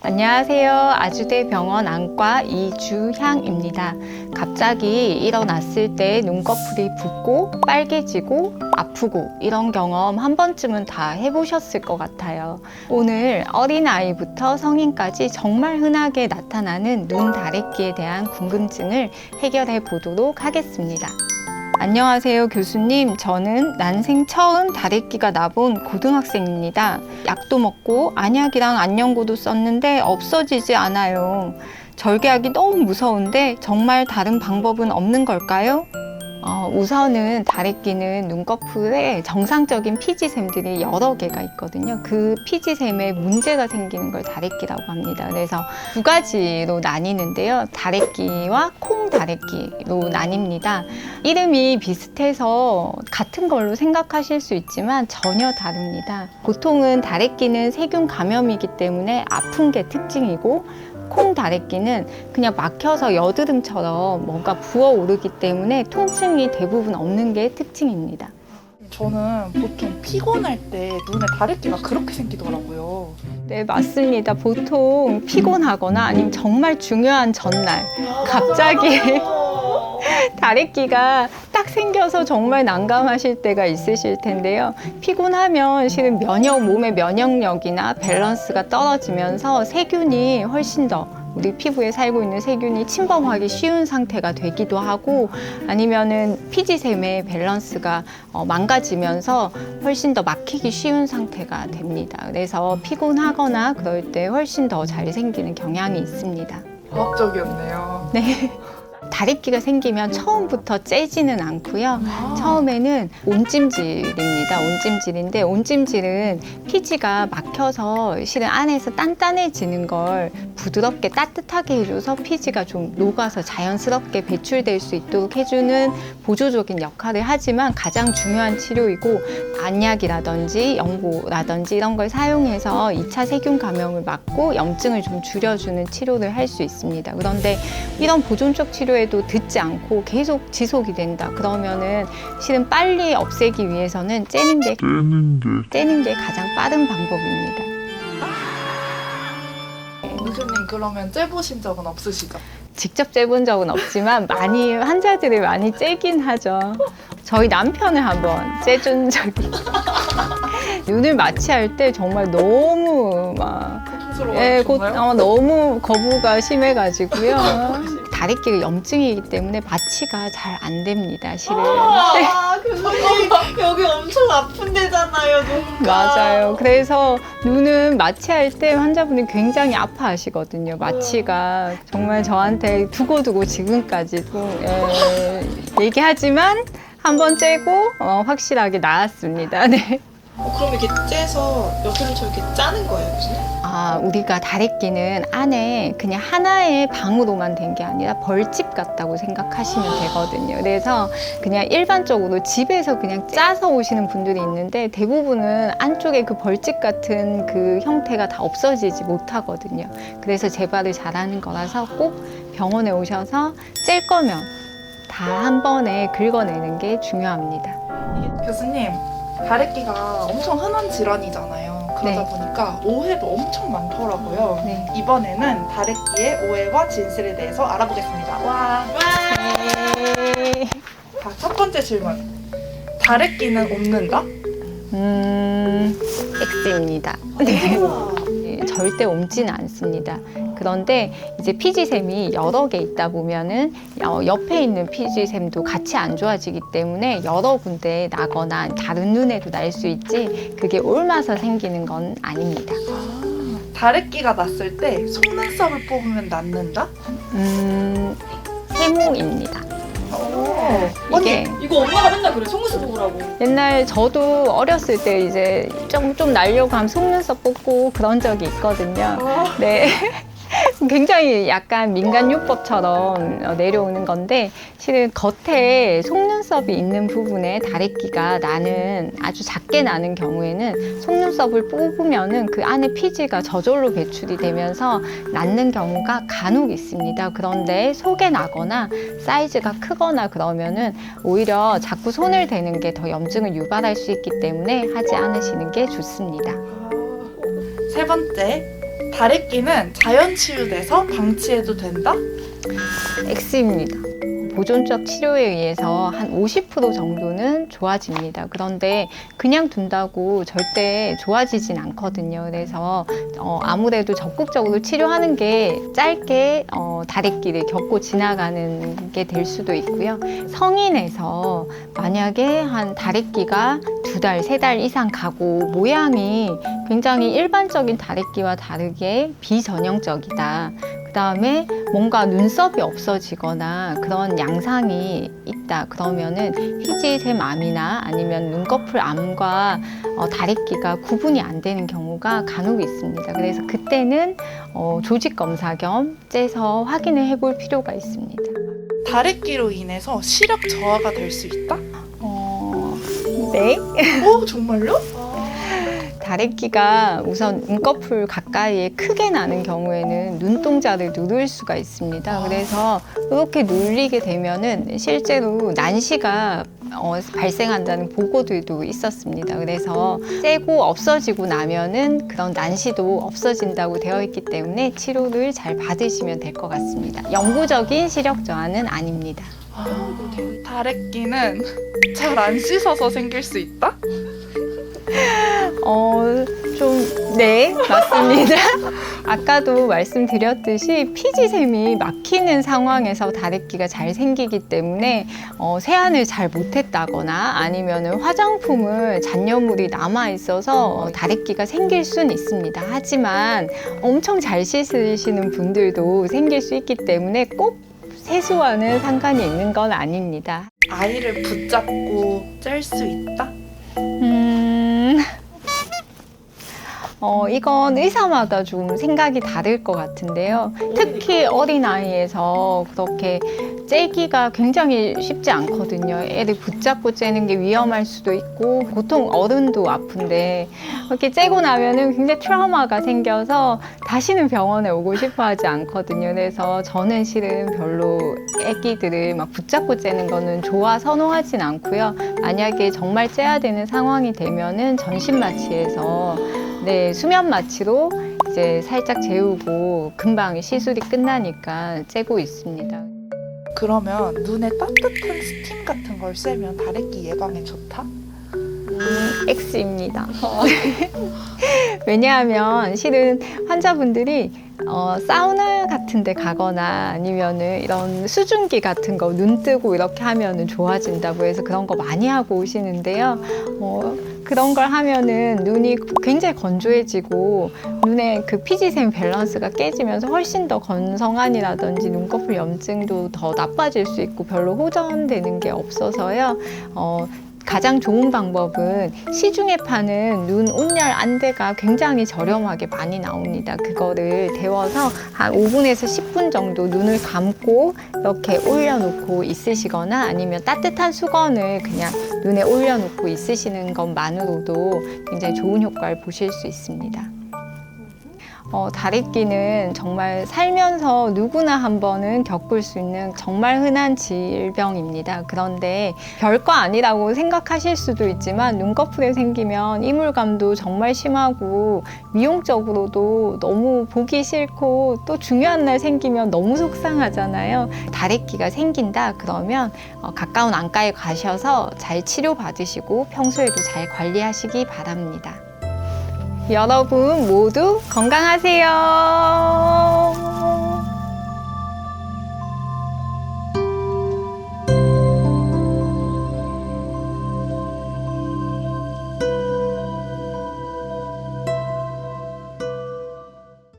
안녕하세요. 아주대병원 안과 이주향입니다. 갑자기 일어났을 때 눈꺼풀이 붓고 빨개지고 아프고 이런 경험 한 번쯤은 다 해보셨을 것 같아요. 오늘 어린아이부터 성인까지 정말 흔하게 나타나는 눈 다래끼에 대한 궁금증을 해결해 보도록 하겠습니다. 안녕하세요, 교수님. 저는 난생 처음 다래끼가 나본 고등학생입니다. 약도 먹고 안약이랑 안연고도 썼는데 없어지지 않아요. 절개하기 너무 무서운데 정말 다른 방법은 없는 걸까요? 우선은 다래끼는 눈꺼풀에 정상적인 피지샘들이 여러 개가 있거든요. 그 피지샘에 문제가 생기는 걸 다래끼라고 합니다. 그래서 두 가지로 나뉘는데요. 다래끼와 콩다래끼로 나뉩니다. 이름이 비슷해서 같은 걸로 생각하실 수 있지만 전혀 다릅니다. 보통은 다래끼는 세균 감염이기 때문에 아픈 게 특징이고, 콩다래끼는 그냥 막혀서 여드름처럼 뭔가 부어오르기 때문에 통증이 대부분 없는 게 특징입니다. 저는 보통 피곤할 때 눈에 다래끼가 그렇게 생기더라고요. 네, 맞습니다. 보통 피곤하거나 아니면 정말 중요한 전날 갑자기 다래끼가 딱 생겨서 정말 난감하실 때가 있으실 텐데요. 피곤하면 실은 몸의 면역력이나 밸런스가 떨어지면서 세균이 훨씬 더 우리 피부에 살고 있는 세균이 침범하기 쉬운 상태가 되기도 하고, 아니면은 피지샘의 밸런스가 망가지면서 훨씬 더 막히기 쉬운 상태가 됩니다. 그래서 피곤하거나 그럴 때 훨씬 더 잘 생기는 경향이 있습니다. 과학적이었네요. 네. 다래끼가 생기면 처음부터 째지는 않고요. 처음에는 온찜질입니다. 온찜질인데, 온찜질은 피지가 막혀서 실은 안에서 단단해지는 걸 부드럽게 따뜻하게 해줘서 피지가 좀 녹아서 자연스럽게 배출될 수 있도록 해주는 보조적인 역할을 하지만 가장 중요한 치료이고, 안약이라든지 연고라든지 이런 걸 사용해서 2차 세균 감염을 막고 염증을 좀 줄여주는 치료를 할 수 있습니다. 그런데 이런 보존적 치료에도 듣지 않고 계속 지속이 된다 그러면은 실은 빨리 없애기 위해서는 째는 게 가장 빠른 방법입니다. 교수님, 그러면 째보신 적은 없으시죠? 직접 째본 적은 없지만 환자들을 많이 째긴 하죠. 저희 남편을 한번 째준 적이 눈을 마취할 때 정말 너무 너무 거부가 심해가지고요. 다래끼가 염증이기 때문에 마취가 잘 안 됩니다, 실은. 교수님 여기 엄청 아픈 데잖아요, 눈가. 맞아요. 그래서 눈은 마취할 때 환자분이 굉장히 아파하시거든요. 마취가 정말 저한테 두고두고 지금까지도 얘기하지만 한번 째고 확실하게 나았습니다. 네. 그럼 이렇게 째서 여기를 이렇게 짜는 거예요, 교수님? 우리가 다래끼는 안에 그냥 하나의 방으로만 된 게 아니라 벌집 같다고 생각하시면 되거든요. 그래서 그냥 일반적으로 집에서 그냥 짜서 오시는 분들이 있는데, 대부분은 안쪽에 그 벌집 같은 그 형태가 다 없어지지 못하거든요. 그래서 재발을 잘하는 거라서 꼭 병원에 오셔서 찔 거면 다 한 번에 긁어내는 게 중요합니다. 교수님, 다래끼가 엄청 흔한 질환이잖아요. 그러다 보니까 오해도 엄청 많더라고요. 네. 이번에는 다래끼의 오해와 진실에 대해서 알아보겠습니다. 와. 네. 자, 첫 번째 질문. 다래끼는 옮는다? X입니다. 네. 절대 옮지는 않습니다. 그런데 이제 피지샘이 여러 개 있다 보면은 옆에 있는 피지샘도 같이 안 좋아지기 때문에 여러 군데에 나거나 다른 눈에도 날 수 있지, 그게 옮아서 생기는 건 아닙니다. 다래끼가 났을 때 속눈썹을 뽑으면 낫는다? 세모입니다. 이게 이거 엄마가 맨날 그래, 속눈썹 뽑으라고. 옛날 저도 어렸을 때 이제 좀 날려고 하면 속눈썹 뽑고 그런 적이 있거든요. 네. 굉장히 약간 민간요법처럼 내려오는 건데, 실은 겉에 속눈썹이 있는 부분에 다래끼가 나는, 아주 작게 나는 경우에는 속눈썹을 뽑으면은 그 안에 피지가 저절로 배출이 되면서 낫는 경우가 간혹 있습니다. 그런데 속에 나거나 사이즈가 크거나 그러면은 오히려 자꾸 손을 대는 게 더 염증을 유발할 수 있기 때문에 하지 않으시는 게 좋습니다. 세 번째, 다래끼는 자연 치유돼서 방치해도 된다? X입니다. 보존적 치료에 의해서 한 50% 정도는 좋아집니다. 그런데 그냥 둔다고 절대 좋아지진 않거든요. 그래서 아무래도 적극적으로 치료하는 게 짧게 다래끼를 겪고 지나가는 게 될 수도 있고요. 성인에서 만약에 한 다래끼가 2달, 3달 이상 가고 모양이 굉장히 일반적인 다래끼와 다르게 비전형적이다. 그 다음에 뭔가 눈썹이 없어지거나 그런 양상이 있다. 그러면은 희지샘암이나 아니면 눈꺼풀 암과 다래끼가 구분이 안 되는 경우가 간혹 있습니다. 그래서 그때는 조직 검사 겸 째서 확인을 해볼 필요가 있습니다. 다래끼로 인해서 시력 저하가 될 수 있다? 네. 정말요? 다래끼가 우선 눈꺼풀 가까이에 크게 나는 경우에는 눈동자를 누를 수가 있습니다. 그래서 이렇게 눌리게 되면은 실제로 난시가 발생한다는 보고들도 있었습니다. 그래서 째고 없어지고 나면은 그런 난시도 없어진다고 되어 있기 때문에 치료를 잘 받으시면 될 것 같습니다. 영구적인 시력 저하는 아닙니다. 다래끼는 잘 안 씻어서 생길 수 있다? 네, 맞습니다. 아까도 말씀드렸듯이 피지샘이 막히는 상황에서 다래끼가 잘 생기기 때문에 세안을 잘 못했다거나 아니면 화장품을 잔여물이 남아있어서 다래끼가 생길 수는 있습니다. 하지만 엄청 잘 씻으시는 분들도 생길 수 있기 때문에 꼭 세수와는 상관이 있는 건 아닙니다. 아이를 붙잡고 짤 수 있다? 이건 의사마다 좀 생각이 다를 것 같은데요. 특히 어린아이에서 그렇게 째기가 굉장히 쉽지 않거든요. 애를 붙잡고 째는 게 위험할 수도 있고, 보통 어른도 아픈데, 이렇게 째고 나면은 굉장히 트라우마가 생겨서 다시는 병원에 오고 싶어 하지 않거든요. 그래서 저는 실은 별로 애기들을 막 붙잡고 째는 거는 좋아 선호하진 않고요. 만약에 정말 째야 되는 상황이 되면은 전신마취에서 수면 마취로 이제 살짝 재우고 금방 시술이 끝나니까 째고 있습니다. 그러면 눈에 따뜻한 스팀 같은 걸 쐬면 다래끼 예방에 좋다? X입니다. 왜냐하면 실은 환자분들이 사우나 같은 데 가거나 아니면은 이런 수증기 같은 거 눈 뜨고 이렇게 하면은 좋아진다고 해서 그런 거 많이 하고 오시는데요. 그런 걸 하면은 눈이 굉장히 건조해지고 눈의 그 피지샘 밸런스가 깨지면서 훨씬 더 건성안이라든지 눈꺼풀 염증도 더 나빠질 수 있고 별로 호전되는 게 없어서요. 가장 좋은 방법은 시중에 파는 눈 온열 안대가 굉장히 저렴하게 많이 나옵니다. 그거를 데워서 한 5분에서 10분 정도 눈을 감고 이렇게 올려놓고 있으시거나 아니면 따뜻한 수건을 그냥 눈에 올려놓고 있으시는 것만으로도 굉장히 좋은 효과를 보실 수 있습니다. 다래끼는 정말 살면서 누구나 한 번은 겪을 수 있는 정말 흔한 질병입니다. 그런데 별거 아니라고 생각하실 수도 있지만 눈꺼풀에 생기면 이물감도 정말 심하고 미용적으로도 너무 보기 싫고 또 중요한 날 생기면 너무 속상하잖아요. 다래끼가 생긴다 그러면 가까운 안과에 가셔서 잘 치료받으시고 평소에도 잘 관리하시기 바랍니다. 여러분 모두 건강하세요.